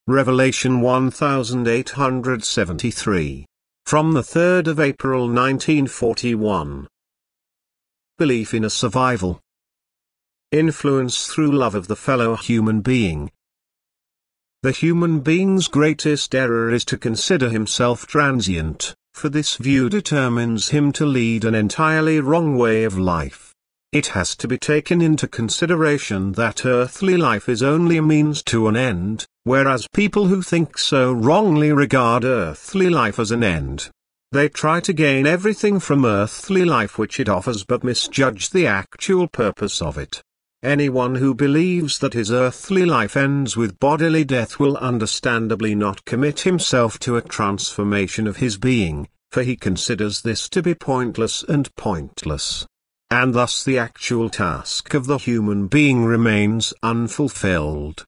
Revelation 1873. From the 3rd of April 1941. Belief in a survival. Influence through love of the fellow human being. The human being's greatest error is to consider himself transient, for this view determines him to lead an entirely wrong way of life. It has to be taken into consideration that earthly life is only a means to an end, whereas people who think so wrongly regard earthly life as an end. They try to gain everything from earthly life which it offers but misjudge the actual purpose of it. Anyone who believes that his earthly life ends with bodily death will understandably not commit himself to a transformation of his being, for he considers this to be pointless. And thus the actual task of the human being remains unfulfilled.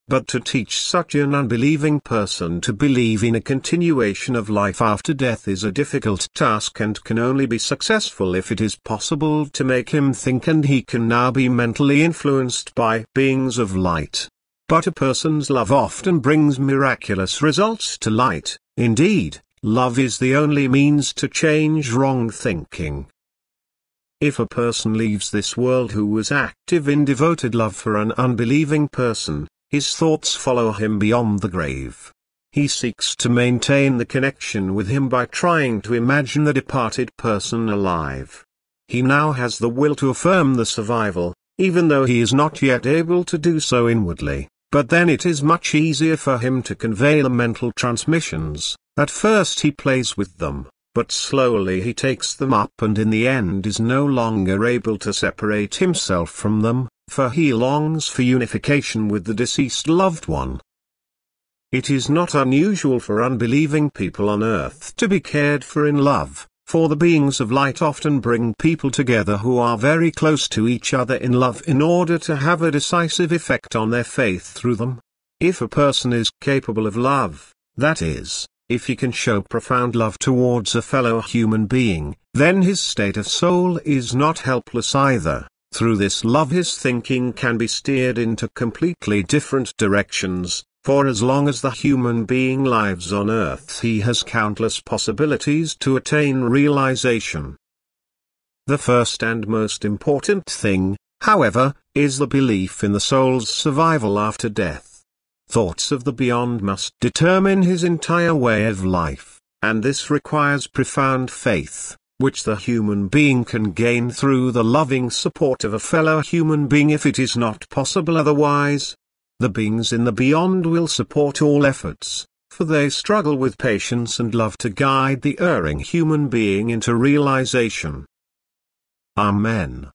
But to teach such an unbelieving person to believe in a continuation of life after death is a difficult task and can only be successful if it is possible to make him think and he can now be mentally influenced by beings of light. But a person's love often brings miraculous results to light. Indeed, love is the only means to change wrong thinking. If a person leaves this world who was active in devoted love for an unbelieving person, his thoughts follow him beyond the grave. He seeks to maintain the connection with him by trying to imagine the departed person alive. He now has the will to affirm the survival, even though he is not yet able to do so inwardly, but then it is much easier for him to convey the mental transmissions. At first he plays with them, but slowly he takes them up and in the end is no longer able to separate himself from them, for he longs for unification with the deceased loved one. It is not unusual for unbelieving people on earth to be cared for in love, for the beings of light often bring people together who are very close to each other in love in order to have a decisive effect on their faith through them. If a person is capable of love, that is, if he can show profound love towards a fellow human being, then his state of soul is not helpless either. Through this love his thinking can be steered into completely different directions, for as long as the human being lives on earth he has countless possibilities to attain realization. The first and most important thing, however, is the belief in the soul's survival after death. Thoughts of the beyond must determine his entire way of life, and this requires profound faith, which the human being can gain through the loving support of a fellow human being if it is not possible otherwise. The beings in the beyond will support all efforts, for they struggle with patience and love to guide the erring human being into realization. Amen.